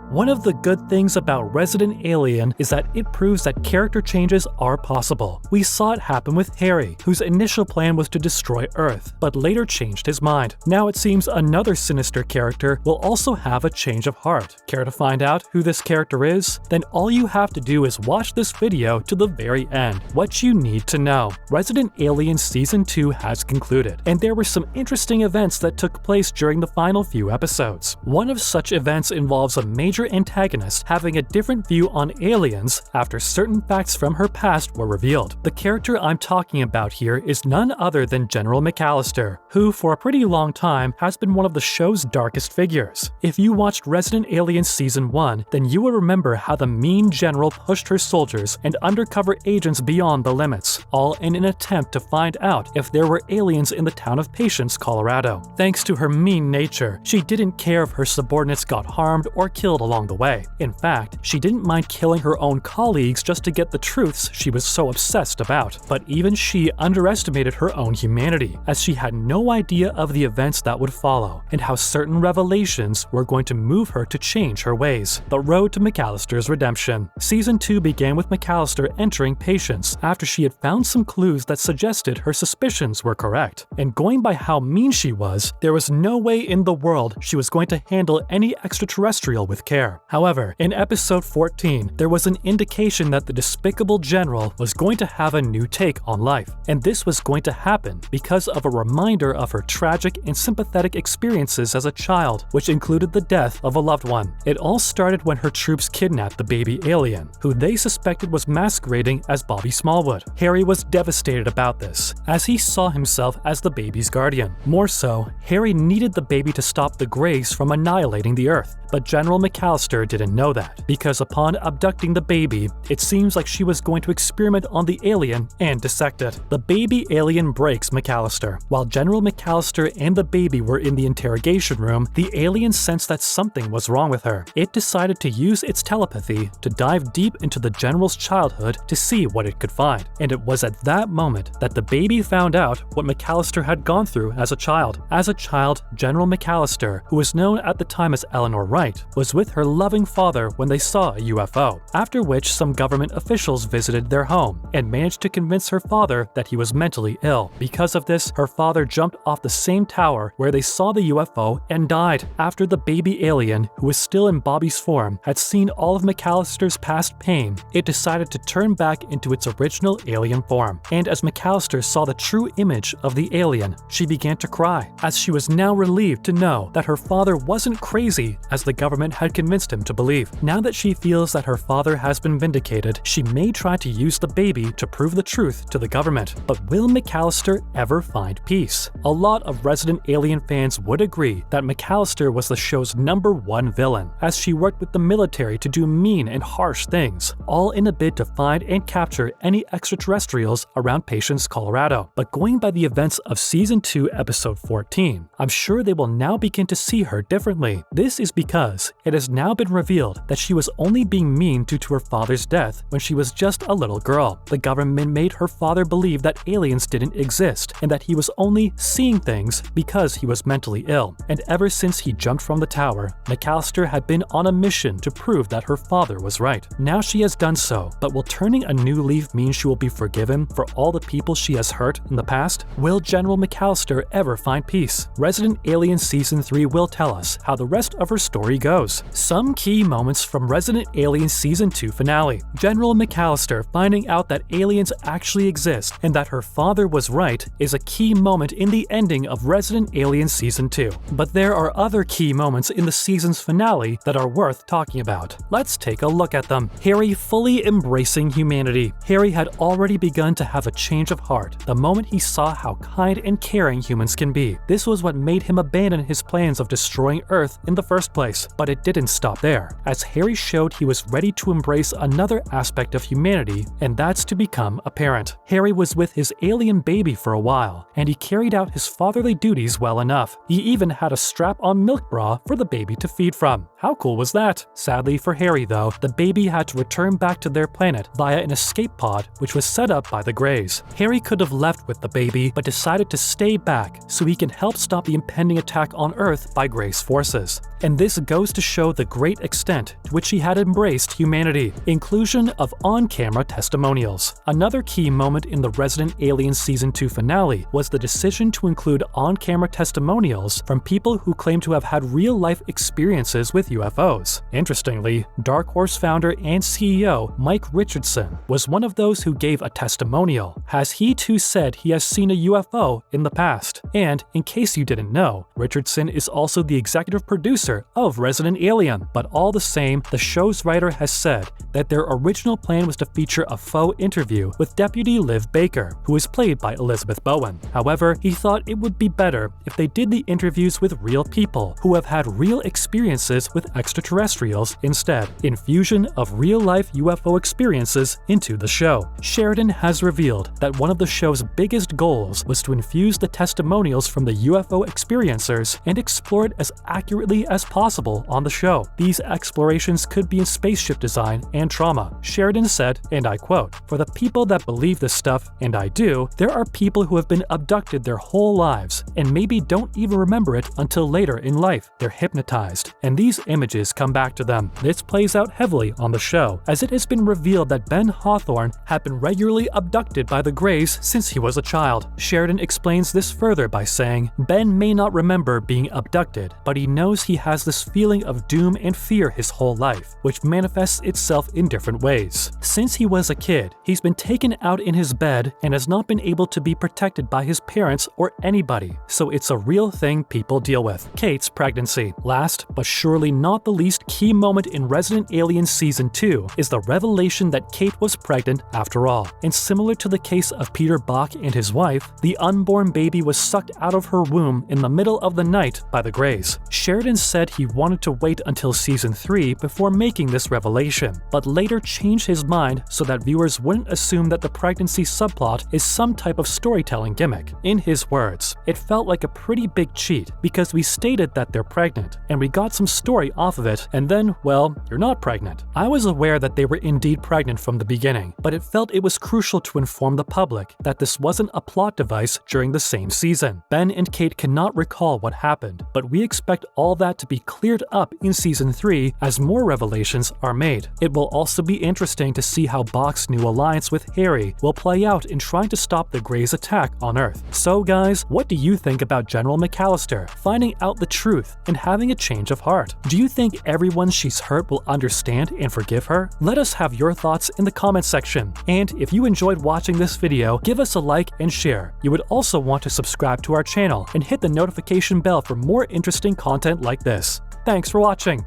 One of the good things about Resident Alien is that it proves that character changes are possible. We saw it happen with Harry, whose initial plan was to destroy Earth, but later changed his mind. Now it seems another sinister character will also have a change of heart. Care to find out who this character is? Then all you have to do is watch this video to the very end. What you need to know. Resident Alien Season 2 has concluded, and there were some interesting events that took place during the final few episodes. One of such events involves a major antagonist having a different view on aliens after certain facts from her past were revealed. The character I'm talking about here is none other than General McCallister, who for a pretty long time has been one of the show's darkest figures. If you watched Resident Alien Season 1, then you will remember how the mean general pushed her soldiers and undercover agents beyond the limits, all in an attempt to find out if there were aliens in the town of Patience, Colorado. Thanks to her mean nature, she didn't care if her subordinates got harmed or killed along the way. In fact, she didn't mind killing her own colleagues just to get the truths she was so obsessed about. But even she underestimated her own humanity, as she had no idea of the events that would follow, and how certain revelations were going to move her to change her ways. The road to McCallister's redemption. Season 2 began with McCallister entering Patience after she had found some clues that suggested her suspicions were correct. And going by how mean she was, there was no way in the world she was going to handle any extraterrestrial with care. However, in episode 14, there was an indication that the despicable general was going to have a new take on life, and this was going to happen because of a reminder of her tragic and sympathetic experiences as a child, which included the death of a loved one. It all started when her troops kidnapped the baby alien, who they suspected was masquerading as Bobby Smallwood. Harry was devastated about this, as he saw himself as the baby's guardian. More so, Harry needed the baby to stop the Greys from annihilating the Earth. But General McCallister didn't know that, because upon abducting the baby, it seems like she was going to experiment on the alien and dissect it. The baby alien breaks McCallister. While General McCallister and the baby were in the interrogation room, the alien sensed that something was wrong with her. It decided to use its telepathy to dive deep into the general's childhood to see what it could find. And it was at that moment that the baby found out what McCallister had gone through as a child. As a child, General McCallister, who was known at the time as Eleanor Wright, was with her loving father when they saw a UFO, after which some government officials visited their home and managed to convince her father that he was mentally ill. Because of this, her father jumped off the same tower where they saw the UFO and died. After the baby alien, who was still in Bobby's form, had seen all of McCallister's past pain, it decided to turn back into its original alien form. And as McCallister saw the true image of the alien, she began to cry, as she was now relieved to know that her father wasn't crazy as the government had convinced him to believe. Now that she feels that her father has been vindicated, she may try to use the baby to prove the truth to the government. But will McCallister ever find peace? A lot of Resident Alien fans would agree that McCallister was the show's #1 villain, as she worked with the military to do mean and harsh things, all in a bid to find and capture any extraterrestrials around Patience, Colorado. But going by the events of Season 2, Episode 14, I'm sure they will now begin to see her differently. This is because it has now been revealed that she was only being mean due to her father's death when she was just a little girl. The government made her father believe that aliens didn't exist and that he was only seeing things because he was mentally ill. And ever since he jumped from the tower, McCallister had been on a mission to prove that her father was right. Now she has done so, but will turning a new leaf mean she will be forgiven for all the people she has hurt in the past? Will General McCallister ever find peace? Resident Alien Season 3 will tell us how the rest of her story goes. Some key moments from Resident Alien Season 2 finale. General McCallister finding out that aliens actually exist and that her father was right is a key moment in the ending of Resident Alien Season 2. But there are other key moments in the season's finale that are worth talking about. Let's take a look at them. Harry fully embracing humanity. Harry had already begun to have a change of heart the moment he saw how kind and caring humans can be. This was what made him abandon his plans of destroying Earth in the first place. But it didn't stop there, as Harry showed he was ready to embrace another aspect of humanity, and that's to become a parent. Harry was with his alien baby for a while, and he carried out his fatherly duties well enough. He even had a strap-on milk bra for the baby to feed from. How cool was that? Sadly for Harry though, the baby had to return back to their planet via an escape pod which was set up by the Greys. Harry could have left with the baby, but decided to stay back so he can help stop the impending attack on Earth by Grey's forces. And this goes to show show the great extent to which he had embraced humanity. Inclusion of on-camera testimonials. Another key moment in the Resident Alien Season 2 finale was the decision to include on-camera testimonials from people who claim to have had real-life experiences with UFOs. Interestingly, Dark Horse founder and CEO Mike Richardson was one of those who gave a testimonial, as he too said he has seen a UFO in the past. And, in case you didn't know, Richardson is also the executive producer of Resident Alien. But all the same, the show's writer has said that their original plan was to feature a faux interview with Deputy Liv Baker, who is played by Elizabeth Bowen. However, he thought it would be better if they did the interviews with real people who have had real experiences with extraterrestrials instead. Infusion of real-life UFO experiences into the show. Sheridan has revealed that one of the show's biggest goals was to infuse the testimonials from the UFO experiencers and explore it as accurately as possible on the show. These explorations could be in spaceship design and trauma. Sheridan said, and I quote, "For the people that believe this stuff, and I do, there are people who have been abducted their whole lives and maybe don't even remember it until later in life. They're hypnotized, and these images come back to them. This plays out heavily on the show, as it has been revealed that Ben Hawthorne had been regularly abducted by the Greys since he was a child." Sheridan explains this further by saying, "Ben may not remember being abducted, but he knows he has this feeling of doom and fear his whole life, which manifests itself in different ways. Since he was a kid, he's been taken out in his bed and has not been able to be protected by his parents or anybody, so it's a real thing people deal with." Kate's pregnancy. Last, but surely not the least key moment in Resident Alien Season 2 is the revelation that Kate was pregnant after all. And similar to the case of Peter Bach and his wife, the unborn baby was sucked out of her womb in the middle of the night by the Greys. Sheridan said he wanted to wait until Season 3 before making this revelation, but later changed his mind so that viewers wouldn't assume that the pregnancy subplot is some type of storytelling gimmick. In his words, "It felt like a pretty big cheat because we stated that they're pregnant, and we got some story off of it, and then, well, you're not pregnant. I was aware that they were indeed pregnant from the beginning, but it felt it was crucial to inform the public that this wasn't a plot device during the same season. Ben and Kate cannot recall what happened, but we expect all that to be cleared up in Season 3 as more revelations are made. It will also be interesting to see how Bach's new alliance with Harry will play out in trying to stop the Greys' attack on Earth." So guys, what do you think about General McCallister finding out the truth and having a change of heart? Do you think everyone she's hurt will understand and forgive her? Let us have your thoughts in the comment section. And if you enjoyed watching this video, give us a like and share. You would also want to subscribe to our channel and hit the notification bell for more interesting content like this. Thanks for watching!